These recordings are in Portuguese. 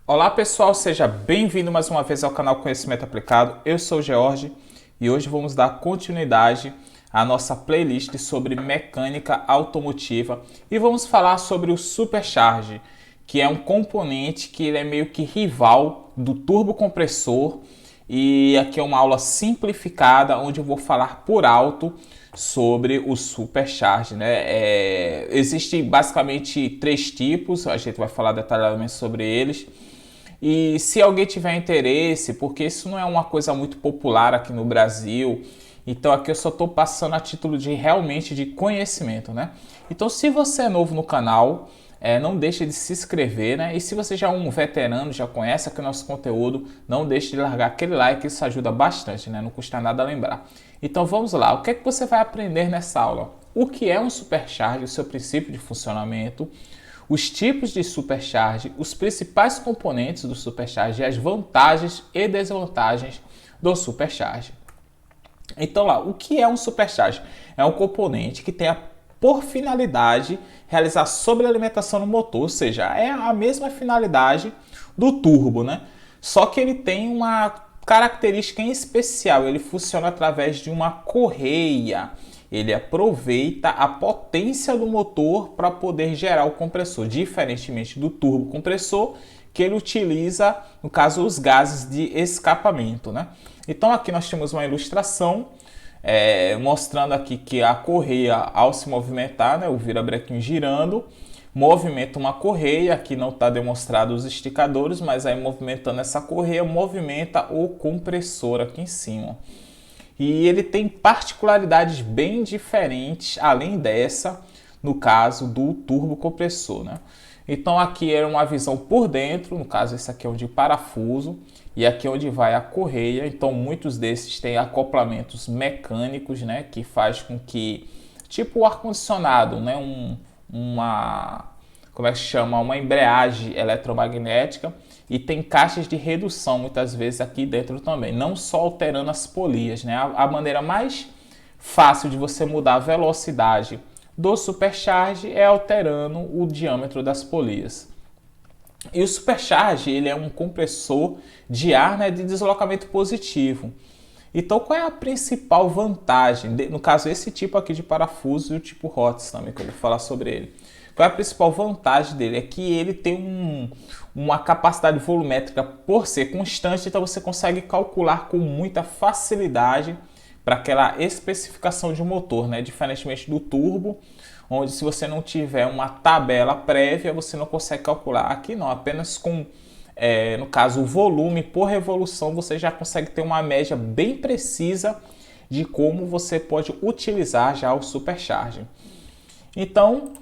Olá pessoal, seja bem-vindo mais uma vez ao canal Conhecimento Aplicado. Eu sou o George e hoje vamos dar continuidade à nossa playlist sobre mecânica automotiva e vamos falar sobre o Supercharge, que é um componente que ele é meio que rival do turbocompressor. E aqui é uma aula simplificada onde eu vou falar por alto sobre o Supercharge, né? Existem basicamente três tipos, a gente vai falar detalhadamente sobre eles. E se alguém tiver interesse, porque isso não é uma coisa muito popular aqui no Brasil, então aqui eu só estou passando a título de realmente de conhecimento, né? Então se você é novo no canal, não deixe de se inscrever, né? E se você já é um veterano, já conhece aqui o nosso conteúdo, não deixe de largar aquele like, isso ajuda bastante, né? Não custa nada lembrar. Então vamos lá, o que é que você vai aprender nessa aula? O que é um Supercharge, o seu princípio de funcionamento, os tipos de Supercharge, os principais componentes do Supercharge e as vantagens e desvantagens do Supercharge. Então lá, o que é um Supercharge? É um componente que tem por finalidade realizar sobrealimentação no motor, ou seja, é a mesma finalidade do turbo, né? Só que ele tem uma característica em especial, ele funciona através de uma correia. Ele aproveita a potência do motor para poder gerar o compressor, diferentemente do turbo compressor, que ele utiliza, no caso, os gases de escapamento, né? Então aqui nós temos uma ilustração mostrando aqui que a correia, ao se movimentar, né, o virabrequim girando, movimenta uma correia. Aqui não está demonstrado os esticadores, mas aí movimentando essa correia, movimenta o compressor aqui em cima. E ele tem particularidades bem diferentes, além dessa, no caso do turbocompressor, né? Então aqui é uma visão por dentro, no caso esse aqui é onde parafuso, e aqui é onde vai a correia. Então muitos desses têm acoplamentos mecânicos, né? Que faz com que, tipo o ar-condicionado, né? Como é que se chama? Uma embreagem eletromagnética, e tem caixas de redução muitas vezes aqui dentro também, não só alterando as polias, né? A maneira mais fácil de você mudar a velocidade do Supercharge é alterando o diâmetro das polias. E o Supercharge, ele é um compressor de ar, né, de deslocamento positivo. Então, qual é a principal vantagem? No caso, esse tipo aqui de parafuso e o tipo HOTS também, que eu vou falar sobre ele. Qual é a principal vantagem dele? É que ele tem uma capacidade volumétrica por ser constante, então você consegue calcular com muita facilidade para aquela especificação de motor, né? Diferentemente do turbo, onde se você não tiver uma tabela prévia, você não consegue calcular. Aqui não, apenas com, no caso, o volume por revolução, você já consegue ter uma média bem precisa de como você pode utilizar já o Supercharge. Então,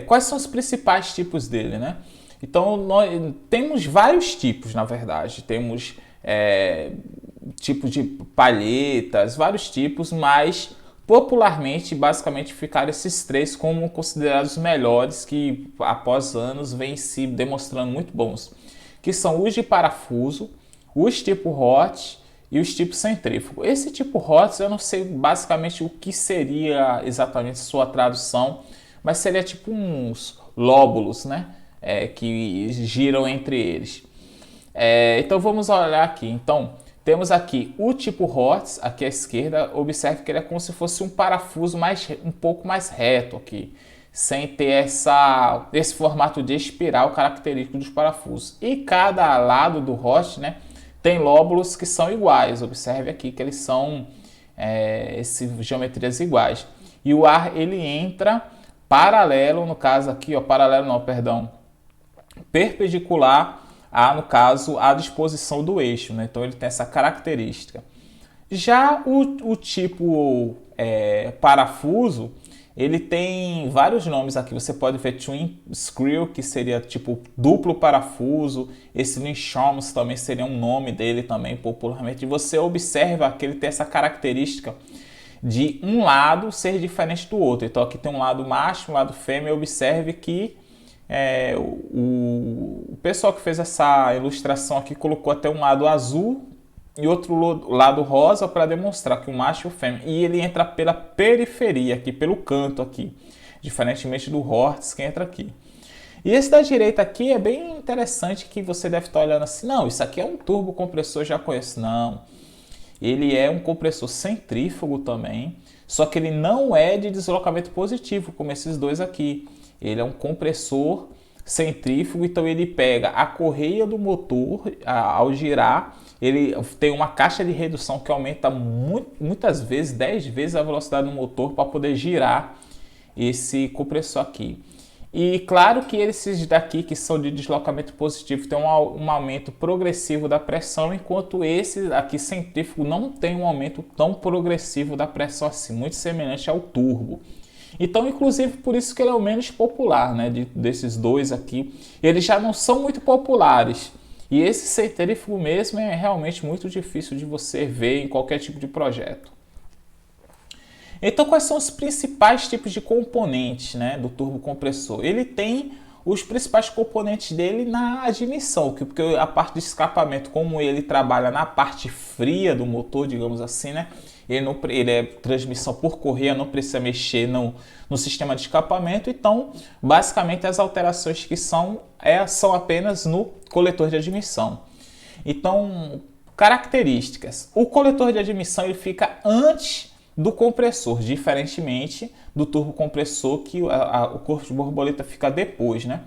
quais são os principais tipos dele, né? Então, nós temos vários tipos, na verdade. Temos tipos de palhetas, vários tipos, mas popularmente, basicamente, ficaram esses três como considerados melhores, que após anos vêm se demonstrando muito bons, que são os de parafuso, os tipo hot e os tipos centrífugo. Esse tipo hot, eu não sei basicamente o que seria exatamente sua tradução, mas seria tipo uns lóbulos, né? Que giram entre eles. Então vamos olhar aqui. Então temos aqui o tipo HOTS, aqui à esquerda. Observe que ele é como se fosse um parafuso um pouco mais reto aqui, sem ter esse formato de espiral característico dos parafusos. E cada lado do HOTS, né, tem lóbulos que são iguais. Observe aqui que eles são geometrias iguais. E o ar ele entra paralelo, no caso aqui, ó, paralelo não, perdão, perpendicular no caso, a disposição do eixo, né? Então ele tem essa característica. Já o tipo parafuso, ele tem vários nomes aqui. Você pode ver twin screw, que seria tipo duplo parafuso. Esse Lynchhomes também seria um nome dele também, popularmente. E você observa que ele tem essa característica de um lado ser diferente do outro. Então aqui tem um lado macho, um lado fêmea. Observe que o pessoal que fez essa ilustração aqui colocou até um lado azul e outro lado rosa para demonstrar que o macho e o fêmea. E ele entra pela periferia aqui, pelo canto aqui, diferentemente do HOTS que entra aqui. E esse da direita aqui é bem interessante, que você deve estar olhando assim, não, isso aqui é um turbo compressor, já conheço. Não, ele é um compressor centrífugo também, só que ele não é de deslocamento positivo, como esses dois aqui. Ele é um compressor centrífugo, então ele pega a correia do motor ao girar, ele tem uma caixa de redução que aumenta muitas vezes, 10 vezes a velocidade do motor para poder girar esse compressor aqui. E claro que esses daqui que são de deslocamento positivo tem um aumento progressivo da pressão, enquanto esse aqui centrífugo não tem um aumento tão progressivo da pressão assim, muito semelhante ao turbo. Então, inclusive, por isso que ele é o menos popular, né, desses dois aqui. Eles já não são muito populares. E esse centrífugo mesmo é realmente muito difícil de você ver em qualquer tipo de projeto. Então, quais são os principais tipos de componentes, né, do turbocompressor? Ele tem os principais componentes dele na admissão, porque a parte de escapamento, como ele trabalha na parte fria do motor, digamos assim, né, ele é transmissão por correia, não precisa mexer no sistema de escapamento. Então, basicamente, as alterações que são apenas no coletor de admissão. Então, características. O coletor de admissão ele fica antes do compressor, diferentemente do turbocompressor, que o corpo de borboleta fica depois, né?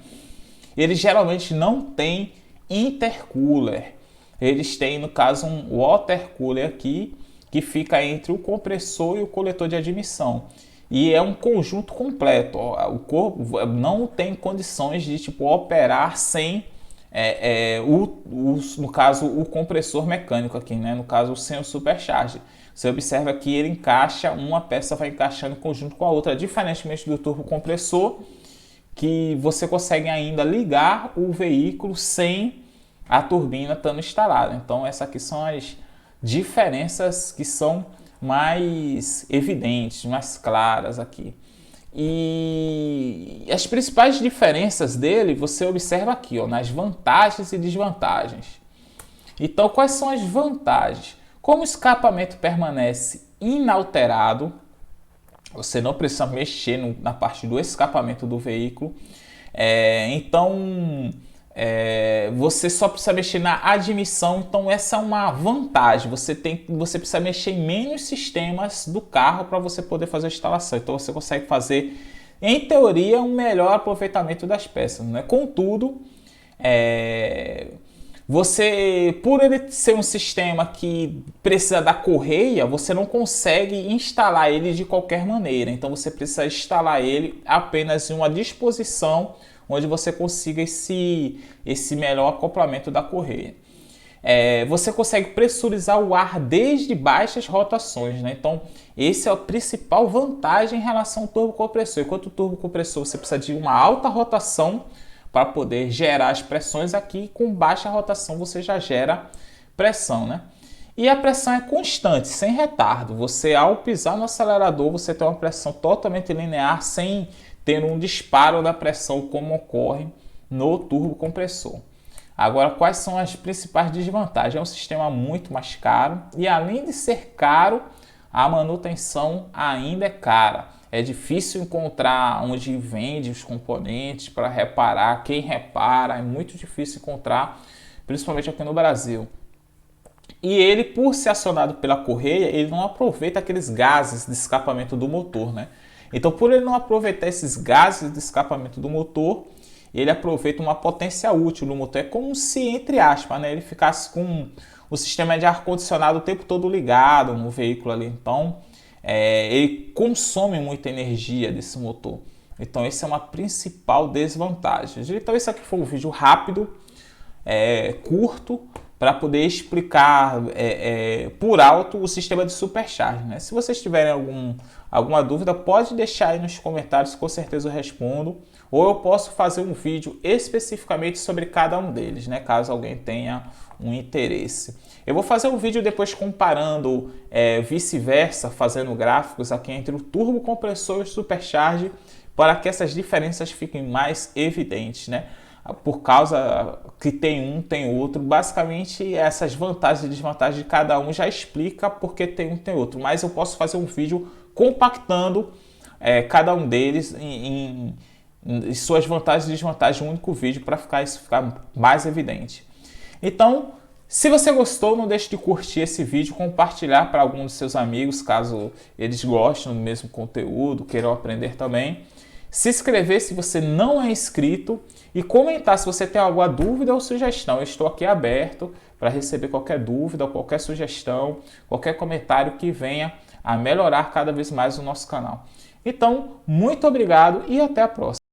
Eles geralmente não têm intercooler. Eles têm, no caso, um water cooler aqui, que fica entre o compressor e o coletor de admissão. E é um conjunto completo. O corpo não tem condições de operar sem, no caso, o compressor mecânico aqui, né? No caso, sem o supercharge. Você observa que ele encaixa, uma peça vai encaixando em conjunto com a outra, diferentemente do turbocompressor, que você consegue ainda ligar o veículo sem a turbina estando instalada. Então, essas aqui são as diferenças que são mais evidentes, mais claras aqui. E as principais diferenças dele você observa aqui, ó, nas vantagens e desvantagens. Então, quais são as vantagens? Como o escapamento permanece inalterado, você não precisa mexer na parte do escapamento do veículo. Você só precisa mexer na admissão. Então essa é uma vantagem. Você precisa mexer em menos sistemas do carro para você poder fazer a instalação. Então você consegue fazer, em teoria, um melhor aproveitamento das peças, né? Contudo, por ele ser um sistema que precisa da correia, você não consegue instalar ele de qualquer maneira. Então você precisa instalar ele apenas em uma disposição onde você consiga esse melhor acoplamento da correia. Você consegue pressurizar o ar desde baixas rotações, né? Então esse é a principal vantagem em relação ao turbocompressor. Enquanto o turbocompressor você precisa de uma alta rotação para poder gerar as pressões, aqui com baixa rotação você já gera pressão, né? E a pressão é constante, sem retardo. Você, ao pisar no acelerador, você tem uma pressão totalmente linear, sem ter um disparo da pressão como ocorre no turbocompressor. Agora, quais são as principais desvantagens? É um sistema muito mais caro e, além de ser caro, a manutenção ainda é cara. É difícil encontrar onde vende os componentes para reparar. Quem repara é muito difícil encontrar, principalmente aqui no Brasil. E ele, por ser acionado pela correia, ele não aproveita aqueles gases de escapamento do motor, né? Então, por ele não aproveitar esses gases de escapamento do motor, ele aproveita uma potência útil do motor. É como se, entre aspas, né, ele ficasse com o sistema de ar-condicionado o tempo todo ligado no veículo ali. Então, ele consome muita energia desse motor. Então, essa é uma principal desvantagem. Então, esse aqui foi um vídeo rápido, curto, para poder explicar por alto o sistema de supercharge, né? Se vocês tiverem alguma dúvida, pode deixar aí nos comentários, com certeza eu respondo. Ou eu posso fazer um vídeo especificamente sobre cada um deles, né? Caso alguém tenha um interesse. Eu vou fazer um vídeo depois comparando vice-versa, fazendo gráficos aqui entre o turbocompressor e o supercharge, para que essas diferenças fiquem mais evidentes, né? Por causa que tem um, tem outro. Basicamente, essas vantagens e desvantagens de cada um já explica porque tem um, tem outro. Mas eu posso fazer um vídeo compactando cada um deles suas vantagens e desvantagens de um único vídeo para isso ficar mais evidente. Então, se você gostou, não deixe de curtir esse vídeo, compartilhar para algum dos seus amigos, caso eles gostem do mesmo conteúdo, queiram aprender também. Se inscrever se você não é inscrito e comentar se você tem alguma dúvida ou sugestão. Eu estou aqui aberto para receber qualquer dúvida, qualquer sugestão, qualquer comentário que venha a melhorar cada vez mais o nosso canal. Então, muito obrigado e até a próxima.